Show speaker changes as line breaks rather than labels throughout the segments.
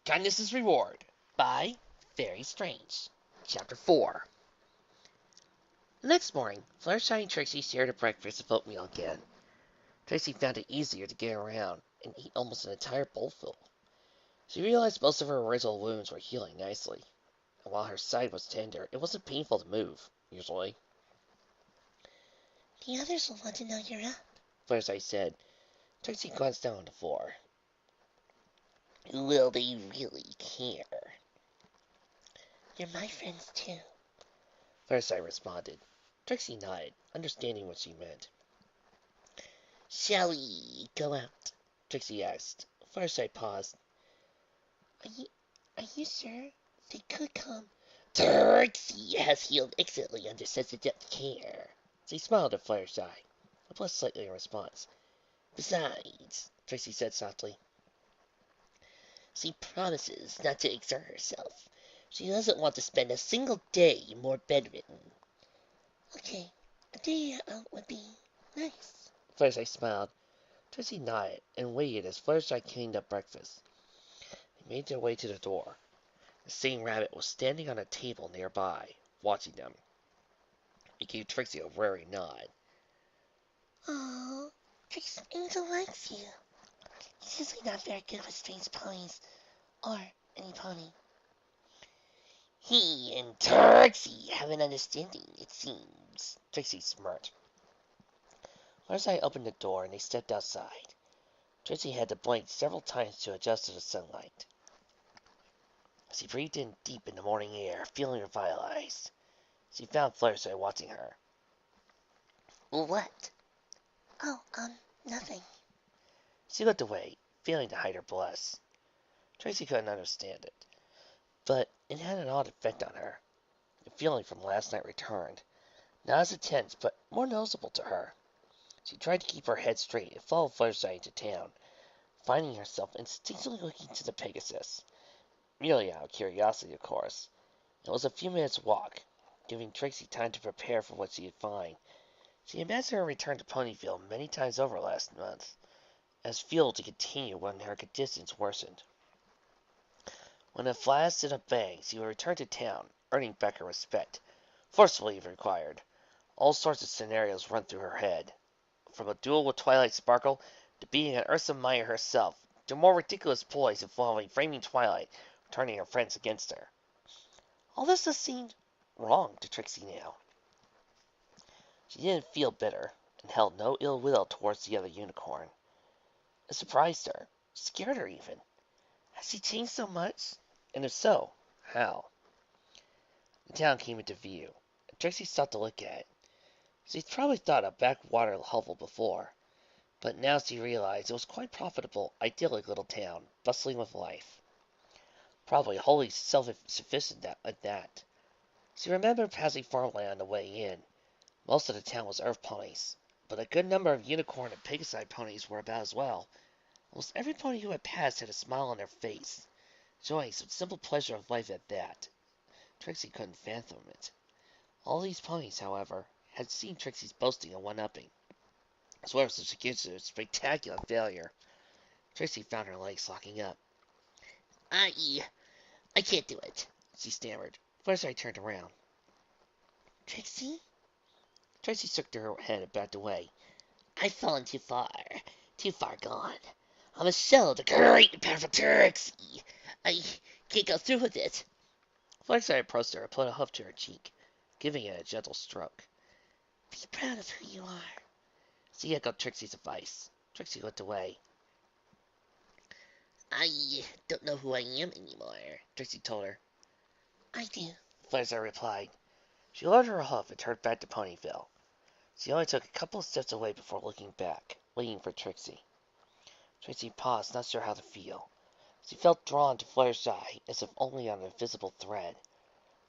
Kindness' Reward by Very Strange. Chapter 4. The next morning, Fluttershy and Trixie shared a breakfast of oatmeal again. Trixie found it easier to get around and eat almost an entire bowlful. She realized most of her original wounds were healing nicely, and while her side was tender, it wasn't painful to move, usually.
The others will want to know you're up,
Fluttershy said. Trixie glanced down on the floor.
Will they really care? You're my friends too.
Fluttershy responded. Trixie nodded, understanding what she meant.
Shall we go out?
Trixie asked. Fluttershy paused.
Are you sure? They could come. Trixie has healed excellently under sensitive care.
She smiled at Fluttershy, and blushed slightly in response.
Besides,
Trixie said softly,
she promises not to exert herself. She doesn't want to spend a single day more bedridden. Okay, a day out would be nice.
Fluttershy smiled. Trixie nodded and waited as Fluttershy cleaned up breakfast. They made their way to the door. The same rabbit was standing on a table nearby, watching them. He gave Trixie a wary nod.
Oh, Trixie Angel likes you. He's usually not very good with strange ponies, or any pony. He and Trixie have an understanding, it seems.
Trixie smirked. Fluttershy opened the door and they stepped outside. Trixie had to blink several times to adjust to the sunlight. She breathed in deep in the morning air, feeling revitalized. She found Fluttershy watching her.
What? Oh, nothing.
She looked away, failing to hide her blush. Trixie couldn't understand it, but it had an odd effect on her. The feeling from last night returned, not as intense, but more noticeable to her. She tried to keep her head straight and follow Fluttershy into town, finding herself instinctively looking to the Pegasus. Merely out of curiosity, of course. It was a few minutes' walk, giving Trixie time to prepare for what she'd find. She imagined her return to Ponyville many times over last month, as fuel to continue when her conditions worsened. When the flask and a bang, she would return to town, earning back her respect, forcefully if required. All sorts of scenarios run through her head, from a duel with Twilight Sparkle to beating an Ursa Meyer herself, to more ridiculous ploys involving framing Twilight, turning her friends against her. All this just seemed wrong to Trixie now. She didn't feel bitter, and held no ill will towards the other unicorn. It surprised her, scared her even. Had she changed so much? And if so, how? The town came into view, and Trixie stopped to look at it. She'd probably thought a backwater hovel before, but now she realized it was quite profitable, idyllic little town, bustling with life. Probably wholly self-sufficient at that. She remembered passing farmland on the way in. Most of the town was earth ponies, but a good number of unicorn and pig-side ponies were about as well. Almost every pony who had passed had a smile on their face, showing some simple pleasure of life at that. Trixie couldn't fathom it. All these ponies, however, had seen Trixie's boasting and one-upping, as well as a spectacular failure. Trixie found her legs locking up.
I can't do it,
She stammered. First I turned around.
Trixie?
Trixie shook her head and backed away.
I've fallen too far gone. I'm a shell of the great and powerful Trixie. I can't go through with it.
Fluttershy approached her and put a hoof to her cheek, giving it a gentle stroke.
Be proud of who you are.
She echoed Trixie's advice. Trixie looked away.
I don't know who I am anymore,
Trixie told her.
I do.
Fluttershy replied. She lowered her hoof and turned back to Ponyville. She only took a couple of steps away before looking back, waiting for Trixie. Trixie paused, not sure how to feel. She felt drawn to Fluttershy, as if only on an invisible thread.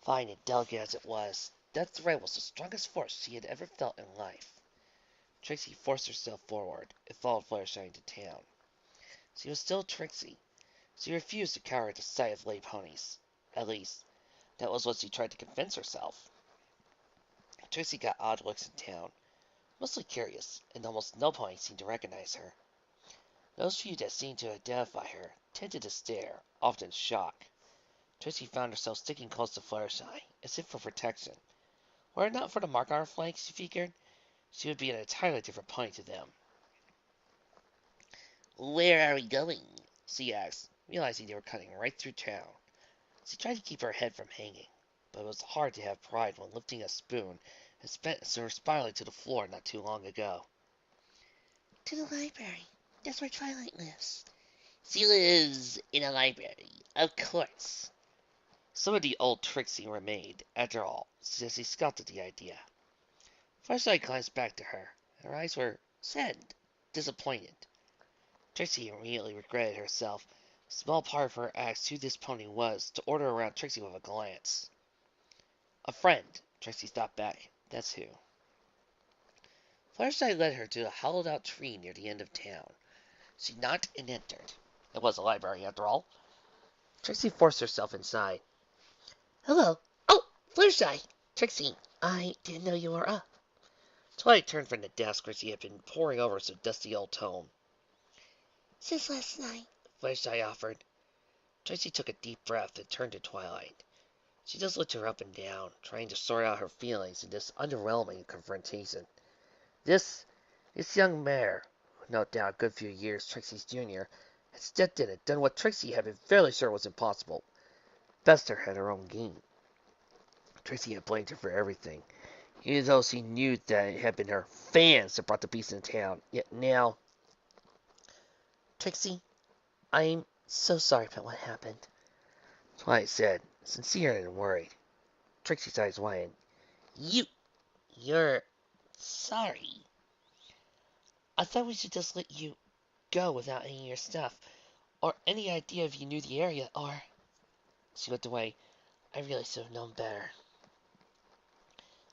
Fine and delicate as it was, that thread was the strongest force she had ever felt in life. Trixie forced herself forward and followed Fluttershy into town. She was still Trixie. She refused to cower at the sight of lay ponies. At least, that was what she tried to convince herself. Trixie got odd looks in town, mostly curious, and almost no pony seemed to recognize her. Those few that seemed to identify her tended to stare, often in shock. Tracy found herself sticking close to Fluttershy, as if for protection. Were it not for the mark on her flank, she figured, she would be an entirely different pony to them.
Where are we going?
She asked, realizing they were cutting right through town. She tried to keep her head from hanging, but it was hard to have pride when lifting a spoon and spent her spiraling to the floor not too long ago.
To the library. That's where Twilight lives. She lives in a library, of course.
Some of the old Trixie remained, after all, as he scoffed at the idea. Fluttershy glanced back to her. Her eyes were sad, disappointed. Trixie immediately regretted herself. A small part of her asked who this pony was to order around Trixie with a glance. A friend, Trixie thought back. That's who. Fluttershy led her to a hollowed-out tree near the end of town. She knocked and entered. It was a library, after all. Trixie forced herself inside.
Hello. Oh, Fluttershy. Trixie, I didn't know you were up.
Twilight turned from the desk where she had been poring over some dusty old tome.
Since last night,
Fluttershy offered. Trixie took a deep breath and turned to Twilight. She just looked her up and down, trying to sort out her feelings in this underwhelming confrontation. This young mare, no doubt a good few years Trixie's junior, had stepped in and done what Trixie had been fairly sure was impossible. Bester had her own game. Trixie had blamed her for everything, even though she knew that it had been her fans that brought the beast into town. Yet now...
Trixie, I'm so sorry about what happened.
Twilight said, sincere and worried. Trixie's eyes widened.
You're sorry.
I thought we should just let you go without any of your stuff, or any idea if you knew the area, or... She looked away. I really should have known better.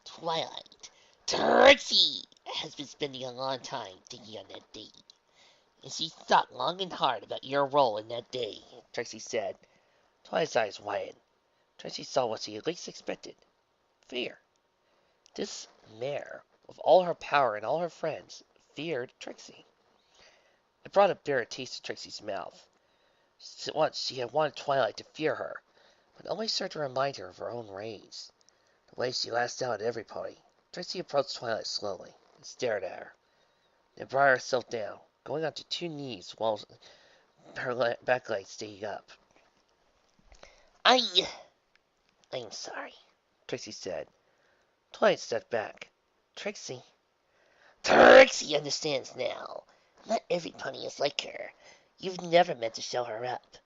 Twilight, Trixie has been spending a long time thinking on that day. And she thought long and hard about your role in that day,
Trixie said. Twilight's eyes widened. Trixie saw what she had least expected. Fear. This mare, with all her power and all her friends, feared Trixie. It brought a bitter taste to Trixie's mouth. Once she had wanted Twilight to fear her, but always served to remind her of her own rage. The way she lashed out at everybody. Trixie approached Twilight slowly and stared at her. Then brought herself down, going onto two knees while her back legs stayed up.
I'm sorry,
Trixie said. Twilight stepped back. Trixie.
Trixie understands now. Not every pony is like her. You've never meant to show her up.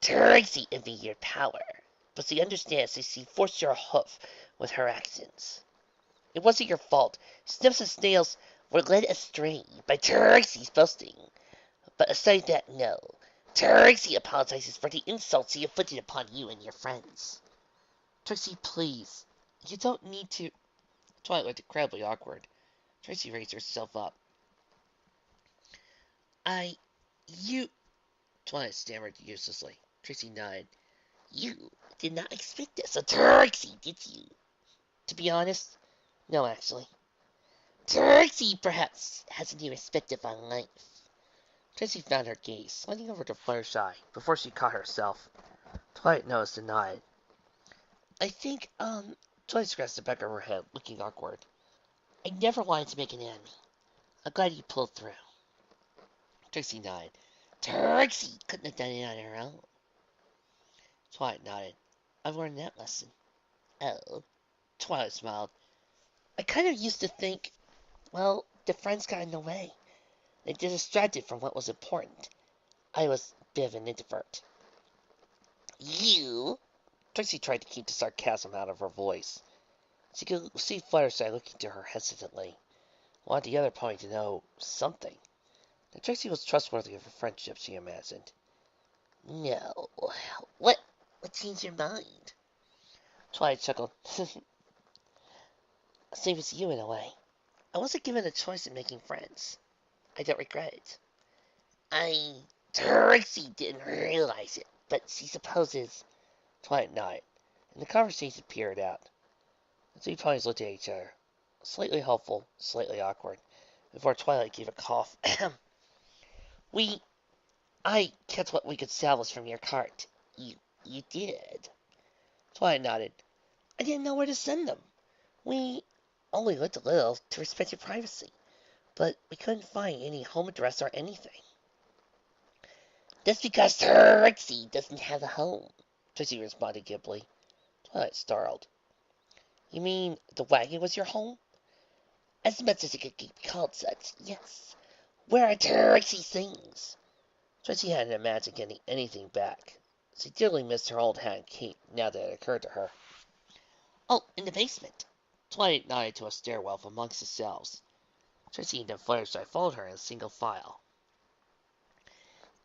Trixie envied your power, but she understands that she forced your hoof with her actions. It wasn't your fault. Snips and Snails were led astray by Trixie's boasting. But aside that, no. Trixie apologizes for the insults she inflicted upon you and your friends.
Trixie, please. You don't need to... Twilight looked incredibly awkward. Trixie raised herself up.
You...
Twilight stammered uselessly. Trixie nodded.
You did not expect this of Trixie, did you?
To be honest, no, actually.
Trixie perhaps has a new perspective on life.
Trixie found her gaze, sliding over to Fluttershy, before she caught herself. Twilight noticed and nodded.
I think,
Twilight scratched the back of her head, looking awkward.
I never wanted to make an enemy. I'm glad you pulled through.
Trixie nodded.
Trixie couldn't have done it on her own.
Twilight nodded. I've learned that lesson.
Oh.
Twilight smiled.
I kind of used to think, well, the friends got in the way. They distracted from what was important. I was a bit of an introvert. You?
Trixie tried to keep the sarcasm out of her voice. She could see Fluttershy looking to her hesitantly. Wanted the other pony to know something. That Trixie was trustworthy of her friendship, she imagined.
No. What changed your mind?
Twilight chuckled. Same as you in a way. I wasn't given a choice in making friends. I don't regret it.
Trixie didn't realize it, but she supposes.
Twilight nodded, and the conversation petered out. The two ponies looked at each other, slightly hopeful, slightly awkward, before Twilight gave a cough.
We
I kept what we could salvage from your cart.
You did?
Twilight nodded.
I didn't know where to send them. We only looked a little to respect your privacy, but we couldn't find any home address or anything. That's because Trixie doesn't have a home,
Tracy responded glibly. Twilight startled. You mean the wagon was your home?
as much as it could be called such, yes. Where are Trixie's things?
Tracy hadn't imagined getting anything back. She dearly missed her old hat and cape now that it occurred to her.
Oh, in the basement.
Twilight nodded to a stairwell from amongst the shelves. Tracy and Fluttershy followed her in single file.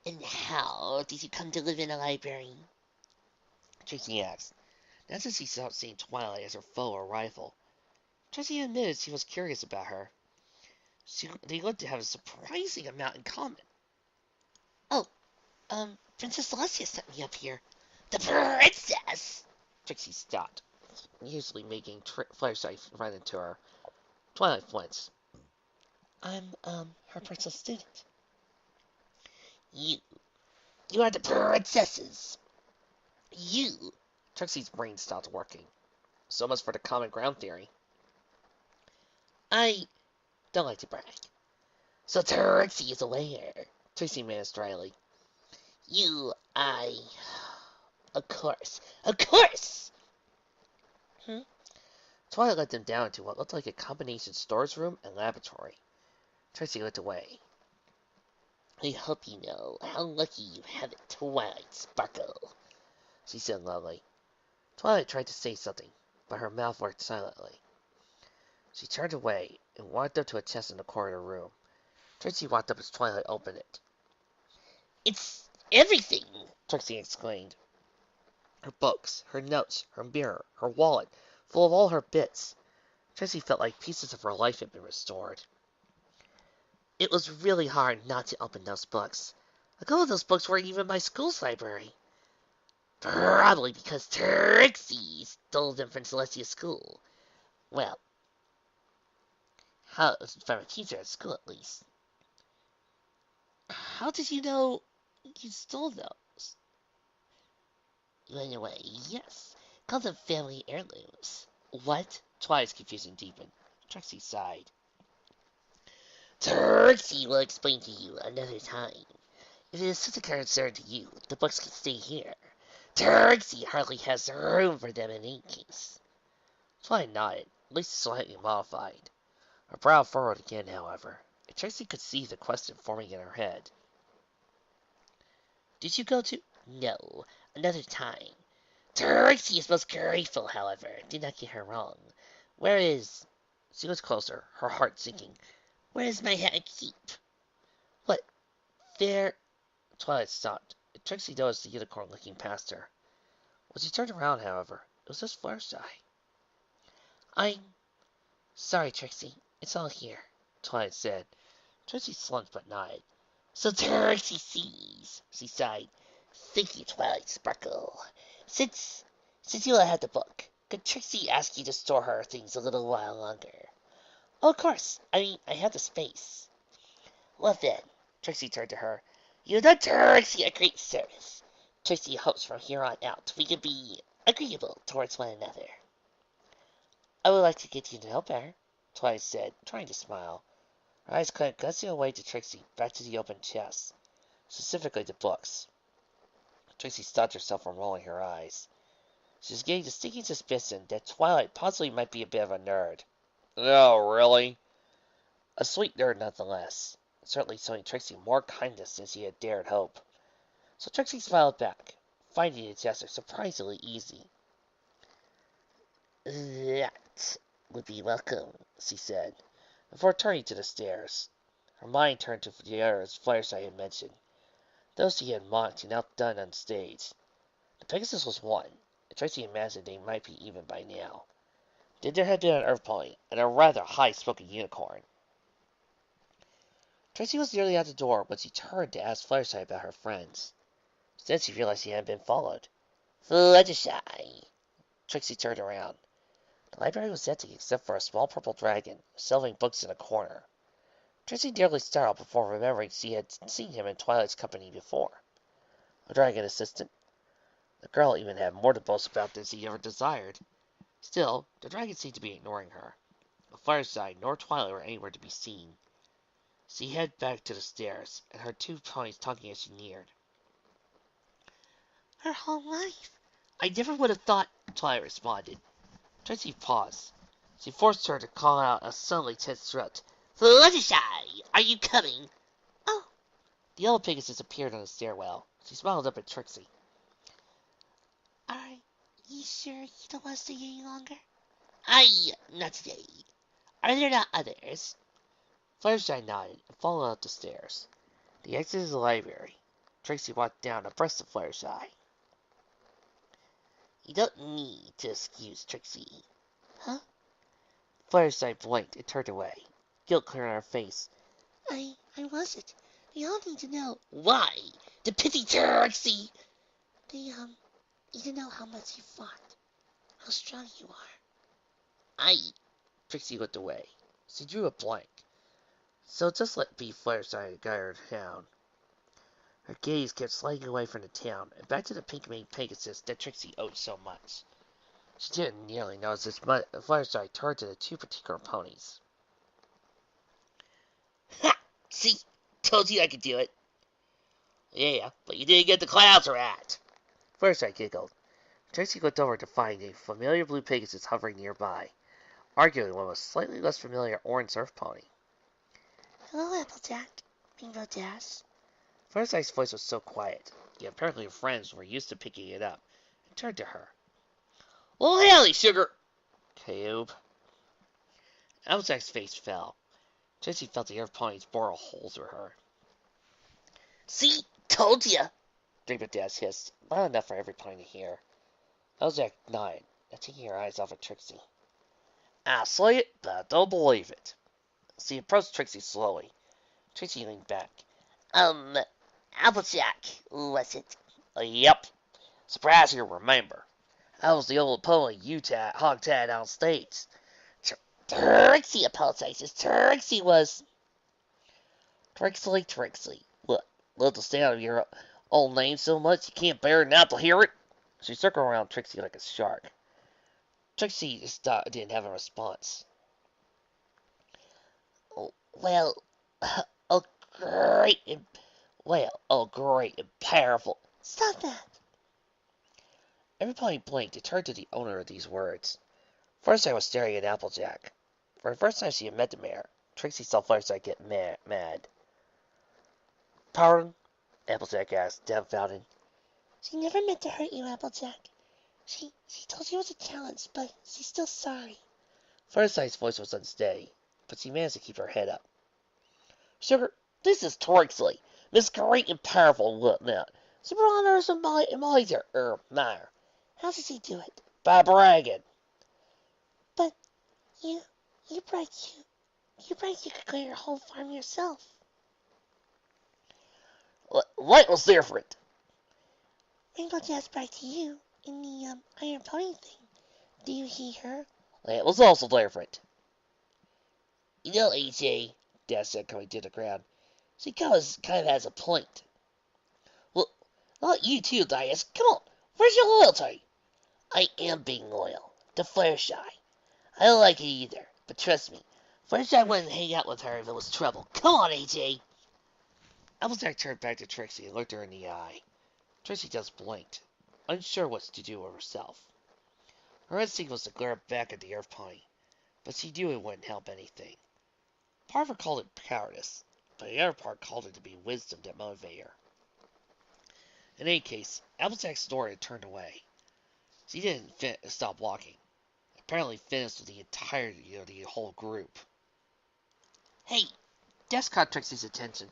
And how did you come to live in a library?
Tracy asked. Now that she stopped seeing Twilight as her foe or rival, Tracy admitted she was curious about her. They looked to have a surprising amount in common.
Oh, Princess Celestia sent me up here. The princess!
Trixie stopped, usually making Fluttershy run into her. Twilight flinched.
I'm, her personal student. You are the princesses. You.
Trixie's brain stopped working. So much for the common ground theory.
I
Don't like to brag.
So Trixie is aware.
Tracy managed dryly.
Of course. Of course!
Twilight led them down into what looked like a combination storage room and laboratory. Tracy looked away.
I hope you know how lucky you have it, Twilight Sparkle,
she said loudly. Twilight tried to say something, but her mouth worked silently. She turned away and walked up to a chest in the corner of the room. Tracy walked up as Twilight opened it.
It's everything!
Trixie exclaimed. Her books, her notes, her mirror, her wallet, full of all her bits. Tracy felt like pieces of her life had been restored.
It was really hard not to open those books. A couple of those books weren't even my school's library. Probably because Trixie stole them from Celestia's school. Well, from a teacher at school at least.
How did you know you stole those?
Anyway, yes. Call them family heirlooms.
What? Twilight's confusion deepened. Trixie sighed.
Trixie will explain to you another time. If it is such a concern to you, the books can stay here. Trixie hardly has room for them in any case.
Twilight nodded, at least slightly mollified. Her brow furrowed again, however, and Trixie could see the question forming in her head.
Did you go to... No, another time. Trixie is most grateful, however. Do not get her wrong. Where is...
She was closer, her heart sinking.
Where is my hat and cape?
What? There... Twilight stopped, and Trixie noticed the unicorn looking past her. When she turned around, however, it was just Fluttershy.
I'm... Sorry, Trixie. It's all here,
Twilight said. Trixie slumped but nodded.
So Trixie sees, she sighed. Thank you, Twilight Sparkle. Since you all had the book, could Trixie ask you to store her things a little while longer? Oh, of course. I have the space. Well then, Trixie turned to her. You've done Trixie a great service. Trixie hopes from here on out we can be agreeable towards one another.
I would like to get you to know better, Twilight said, trying to smile. Her eyes climbed gusting away to Trixie, back to the open chest, specifically the books. Trixie stopped herself from rolling her eyes. She was getting the stinking suspicion that Twilight possibly might be a bit of a nerd. Oh, really? A sweet nerd nonetheless, certainly showing Trixie more kindness than she had dared hope. So Trixie smiled back, finding the gesture surprisingly easy.
That would be welcome, she said,
before turning to the stairs. Her mind turned to the others Fluttershy had mentioned, those she had mocked and outdone on stage. The Pegasus was one, and Trixie imagined they might be even by now. Then there had been an Earth Pony, and a rather high-spoken unicorn. Trixie was nearly out the door when she turned to ask Fluttershy about her friends. Then she realized she hadn't been followed.
Fluttershy!
Trixie turned around. The library was empty except for a small purple dragon, shelving books in a corner. Tracy nearly startled before remembering she had seen him in Twilight's company before. A dragon assistant. The girl even had more to boast about than she ever desired. Still, the dragon seemed to be ignoring her. The Fireside nor Twilight were anywhere to be seen. She headed back to the stairs, and her two ponies tugging as she neared.
Her whole life.
I never would have thought, Twilight responded. Tracy paused. She forced her to call out a suddenly tense throat.
Fluttershy, are you coming? Oh.
The yellow Pegasus appeared on the stairwell. She smiled up at Trixie.
Are you sure you don't want to stay any longer? Not today. Are there not others?
Fluttershy nodded and followed up the stairs. They exited the library. Trixie walked down abreast of Fluttershy.
You don't need to excuse Trixie. Huh?
Fluttershy blinked and turned away, guilt clear on her face.
I wasn't. We all need to know why. The pity Trixie. They need to know how much you fought. How strong you are.
Trixie looked away. She drew a blank. So just let be Fluttershy guide her down. Her gaze kept sliding away from the town and back to the pink-maned Pegasus that Trixie owed so much. She didn't nearly notice as Fluttershy turned to the two particular ponies.
Ha! See? Told you I could do it. Yeah, but you didn't get the clouds right.
Fluttershy giggled. Trixie looked over to find a familiar blue Pegasus hovering nearby, arguing with a slightly less familiar orange surf pony.
Hello, Applejack. Rainbow Dash.
Fluttershy's voice was so quiet, yet apparently her friends were used to picking it up, and turned to her.
Well, howdy, sugar.
Cube. Applejack's face fell. Trixie felt the earth ponies bore a hole through her.
See? Told ya.
Rainbow Dash hissed, loud enough for every pony to hear. Applejack nodded, not taking her eyes off of Trixie. I say it, but I don't believe it. She approached Trixie slowly. Trixie leaned back.
Applejack, was it?
Yep. Surprised you remember. I was the old pony you hog-tied on stage.
Trixie apologizes. Trixie was...
Trixie. What, love the sound of your old name so much you can't bear not to hear it? She circled around Trixie like a shark. Trixie just didn't have a response.
Well, great and
powerful.
Stop that.
Everybody blinked and turned to the owner of these words. Fluttershy was staring at Applejack. For the first time she had met the mayor, Trixie saw Fluttershy get mad. Pardon? Applejack asked, dumbfounded.
She never meant to hurt you, Applejack. She told you it was a challenge, but she's still sorry.
Fluttershy's voice was unsteady, but she managed to keep her head up. Sugar, this is Trixie, Miss Great and Powerful and whatnot. She brought her some miser, Meyer.
How did she do it?
By bragging.
But you bragged you could clear your whole farm yourself.
What was different?
Rainbow Dash bragged to you in the Iron Pony thing. Do you hear her?
It was also different.
You know, AJ,
Dash said, coming to the ground.
She kind of has a point.
Well, not you too, Dias. Come on, where's your loyalty?
I am being loyal to Fluttershy. I don't like it either, but trust me, Fluttershy wouldn't hang out with her if it was trouble. Come on, AJ.
Applejack turned back to Trixie and looked her in the eye. Trixie just blinked, unsure what to do with herself. Her instinct was to glare back at the earth pony, but she knew it wouldn't help anything. Part of her called it cowardice, but the other part called it to be wisdom that motivated her. In any case, Applejack snorted and turned away. She didn't stop walking. Apparently finished with the entirety of the whole group.
Hey,
Des caught Trixie's attention.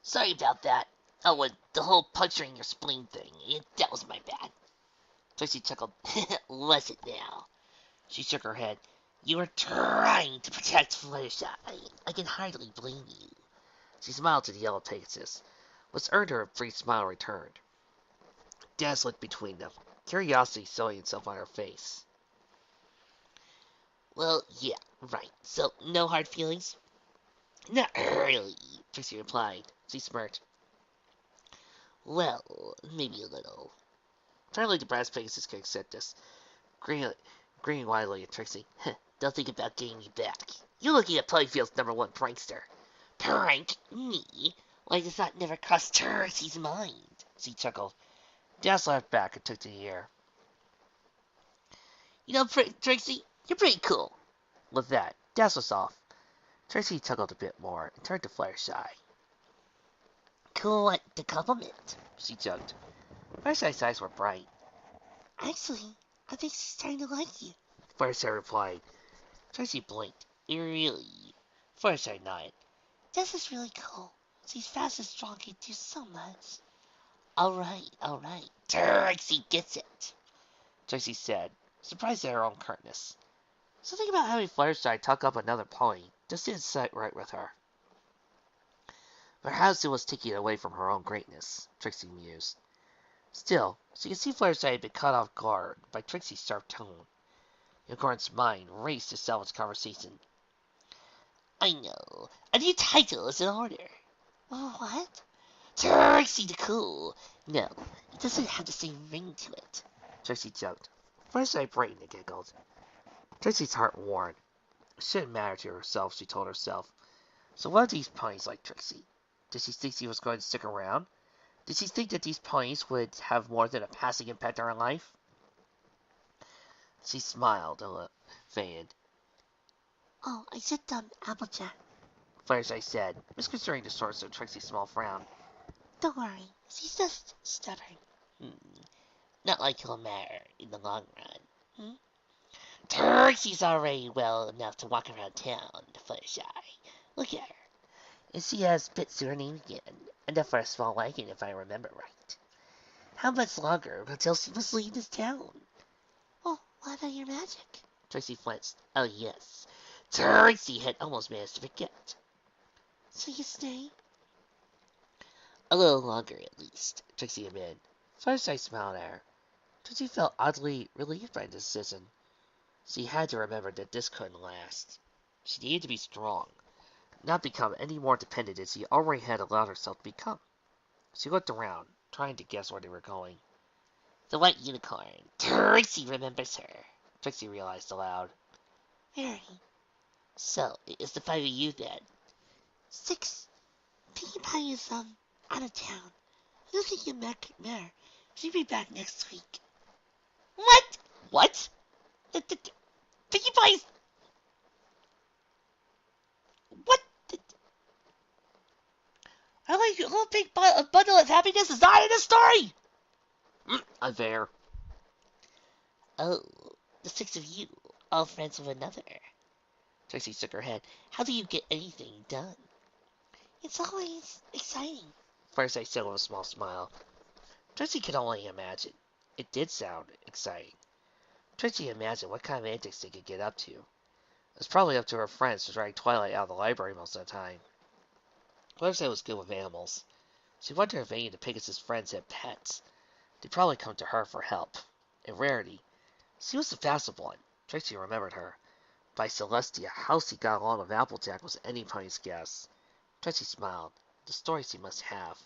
Sorry about that. Oh, and the whole puncturing your spleen thing. That was my bad.
Trixie chuckled.
Was it now?
She shook her head.
You were trying to protect Fluttershy. I can hardly blame you.
She smiled to the yellow Pegasus, which earned her a brief smile returned. Des looked between them, curiosity showing itself on her face.
Well, yeah, right. So, no hard feelings? Not really, Trixie replied. She smirked. Well, maybe a little.
Apparently the brass Pegasus could accept this, grinning widely at Trixie.
Don't think about getting me back. You're looking at Playfield's #1 prankster. Prank me? Why does that never cross Trixie's mind?
She chuckled. Dash laughed back and took to the air.
You know, Trixie, you're pretty cool.
With that, Dash was off. Trixie chuckled a bit more and turned to Fluttershy.
Cool at the compliment,
she joked. Fluttershy's eyes were bright.
Actually, I think she's starting to like you,
Fluttershy replied. Trixie blinked. Really? Fluttershy nodded.
This is really cool. She's fast and strong and do so much. Alright. Trixie gets it,
Trixie said, surprised at her own curtness. Something about having Fluttershy tuck up another pony just didn't sit right with her. Perhaps it was taking away from her own greatness, Trixie mused. Still, she could see Fluttershy had been caught off guard by Trixie's sharp tone. Unicorn's mind raced to salvage conversation.
I know. A new title is in order. What? Trixie the Cool. No, it doesn't have the same ring to it,
Trixie joked. Fluttershy brightened and giggled. Trixie's heart warmed. It shouldn't matter to herself, she told herself. So what are these ponies like, Trixie? Did she think she was going to stick around? Did she think that these ponies would have more than a passing impact on her life? She smiled and fanned.
Oh, I said Applejack,
Fluttershy said, misconstruing the source of Trixie's small frown.
Don't worry, she's just stubborn. Not like he'll matter in the long run. Trixie's already well enough to walk around town, Fluttershy. Look at her.
And she has bits to her name again, enough for a small wagon if I remember right.
How much longer until she must leave this town? Oh, what about your magic?
Trixie flinched. Oh, yes. Trixie had almost managed to forget.
So you stay?
A little longer, at least, Trixie admitted. Fluttershy smiled at her. Trixie felt oddly relieved by the decision. She had to remember that this couldn't last. She needed to be strong, not become any more dependent as she already had allowed herself to become. She looked around, trying to guess where they were going.
The White Unicorn. Trixie remembers her,
Trixie realized aloud.
Very. So, it's the 5 of you then. 6. Pinkie Pie is, out of town. I don't think you met her. She'll be back next week. What?
What?
Pinkie Pie's... What? I like your little big bundle of happiness is not in the story!
Unfair.
Oh, the 6 of you, all friends with another.
Trixie shook her head.
How do you get anything done? It's always exciting.
Fluttershy said with a small smile. Trixie could only imagine. It did sound exciting. Trixie imagined what kind of antics they could get up to. It was probably up to her friends to drag Twilight out of the library most of the time. Fluttershy was good with animals. She wondered if any of the Pegasus friends had pets. They'd probably come to her for help. In Rarity, she was the fastest one. Trixie remembered her. By Celestia, how she got along with Applejack was any pony's guess. Trixie smiled. The stories he must have.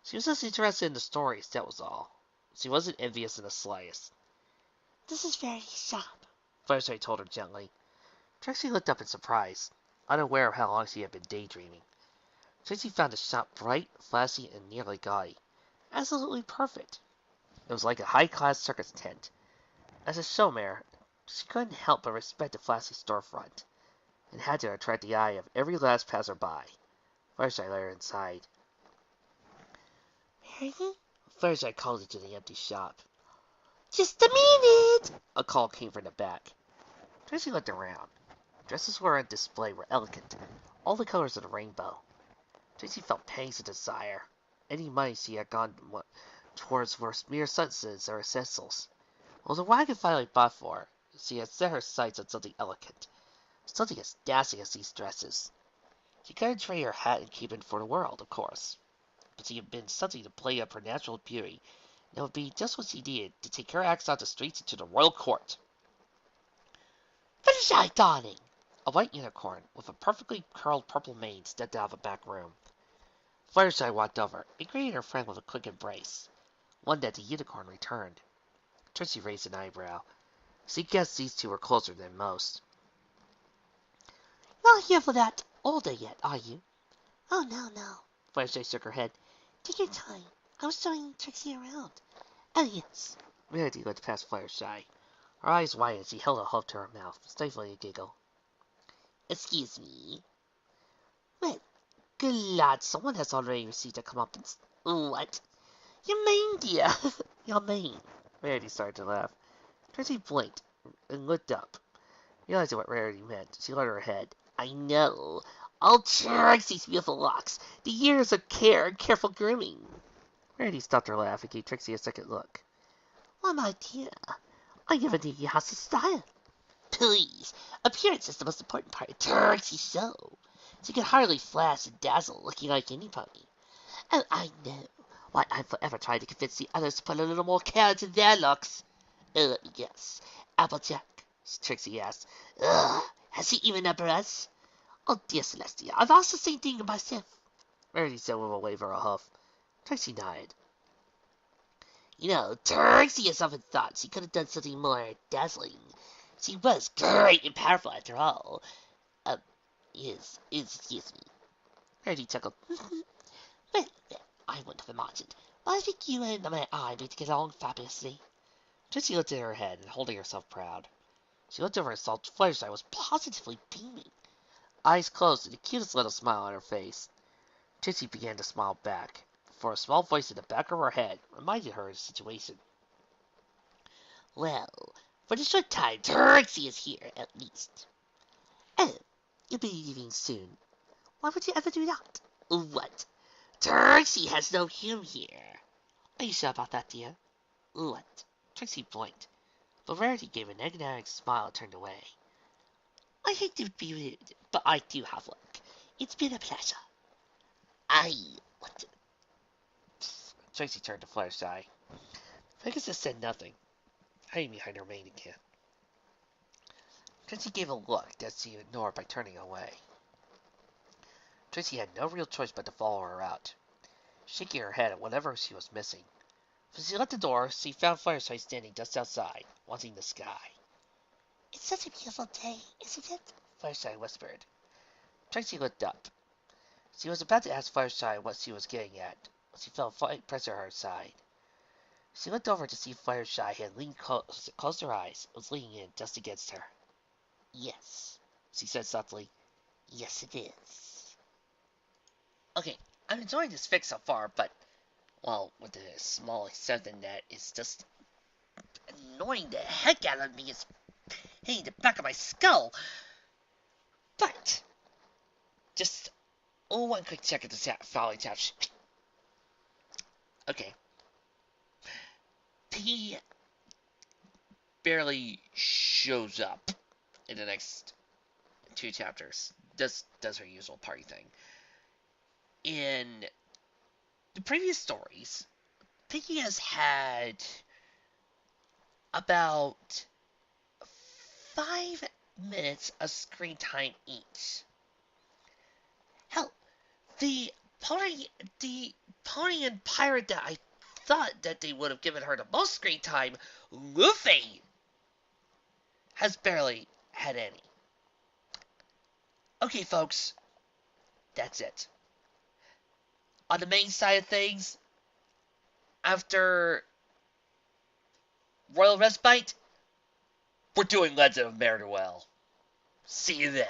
She was just interested in the stories, that was all. She wasn't envious in the slightest.
This is Verity's shop,
Fluttershy told her gently. Trixie looked up in surprise, unaware of how long she had been daydreaming. Trixie found the shop bright, flashy, and nearly gaudy. Absolutely perfect. It was like a high-class circus tent. As a showmare, she couldn't help but respect the flashy storefront, and had to attract the eye of every last passer-by. Fluttershy led her inside.
Verity?
Fluttershy called into the empty shop.
Just a minute!
A call came from the back. Trixie looked around. Dresses were on display were elegant, all the colors of the rainbow. Trixie felt pangs of desire. Any money she had gone towards were mere substances or essentials. Well, the wagon finally bought for her. She had set her sights on something elegant, something as dazzling as these dresses. She couldn't trade her hat and keep it for the world, of course, but she had been something to play up her natural beauty, and it would be just what she needed to take her acts out the streets into the royal court.
Fluttershy, darling!
A white unicorn with a perfectly curled purple mane stepped out of a back room. Fluttershy walked over and greeted her friend with a quick embrace, one that the unicorn returned. Trixie raised an eyebrow. She guessed these two were closer than most.
Not here for that all day yet, are you? Oh, no.
Fluttershy shook her head.
Take your time. I was showing Trixie around. Oh, yes.
Rarity looked past Fluttershy. Her eyes widened as she held a hoof to her mouth, stifling a giggle.
Excuse me.
Well, good lad, someone has already received a comeuppance.
What?
You mean, dear? You mean? Rarity started to laugh. Trixie blinked and looked up. Realizing what Rarity meant, she lowered her head.
I know. All Trixie's beautiful locks. The years of care and careful grooming.
Rarity stopped her laugh and gave Trixie a second look.
Why, my dear, I never knew you had such style. Please, appearance is the most important part of Trixie's show. She can hardly flash and dazzle looking like any pony. Oh, I know. Why, I'm forever trying to convince the others to put a little more care into their looks. Let me guess. Applejack?
Trixie asked.
Has he even a brush? Oh, dear Celestia, I've asked the same thing myself.
Rarity said with a wave of her hoof. Trixie nodded.
You know, Trixie has often thought she could have done something more dazzling. She was great and powerful after all. Excuse me.
Rarity chuckled.
Well, I wouldn't have imagined. But I think you and my eye need to get along fabulously.
Trixie lifted her head and holding herself proud. She looked over and saw Fluttershy was
Positively beaming.
eyes closed and the cutest little smile on her face. Trixie began to smile back, for a small voice in the back of her head reminded her of the situation.
Well, for the short time Trixie is here, at least. Oh, you'll be leaving soon. Why would you ever do that? What? Trixie has no home here.
Are you sure about that, dear?
What?
Trixie blinked, but Rarity gave an enigmatic smile and turned away.
I hate to be rude, but I do have work. It's been a pleasure. What?
Trixie turned to Fluttershy. Pegasus said nothing, hiding behind her mane again. Trixie gave a look that she ignored by turning away. Trixie had no real choice but to follow her out, shaking her head at whatever she was missing. As she left the door, she found Fluttershy standing just outside, watching the sky.
It's such a beautiful day, isn't it?
Fluttershy whispered. Trixie looked up. She was about to ask Fluttershy what she was getting at, when she felt a light pressure her side. She looked over to see Fluttershy had leaned closed her eyes and was leaning in just against her.
Yes,
she said softly.
Yes, it is.
Okay, I'm enjoying this fic so far, but, well, with the small extent in that, it's just annoying the heck out of me. It's hitting the back of my skull. But, just one quick check at the following chapter. Okay. He barely shows up in the next 2 chapters. Does her usual party thing. In the previous stories, Piggy has had about 5 minutes of screen time each. Hell, the pony and pirate that I thought that they would have given her the most screen time, Luffy, has barely had any. Okay, folks, that's it. On the main side of things, after Royal Respite, we're doing Legend of Meridwell. See you then.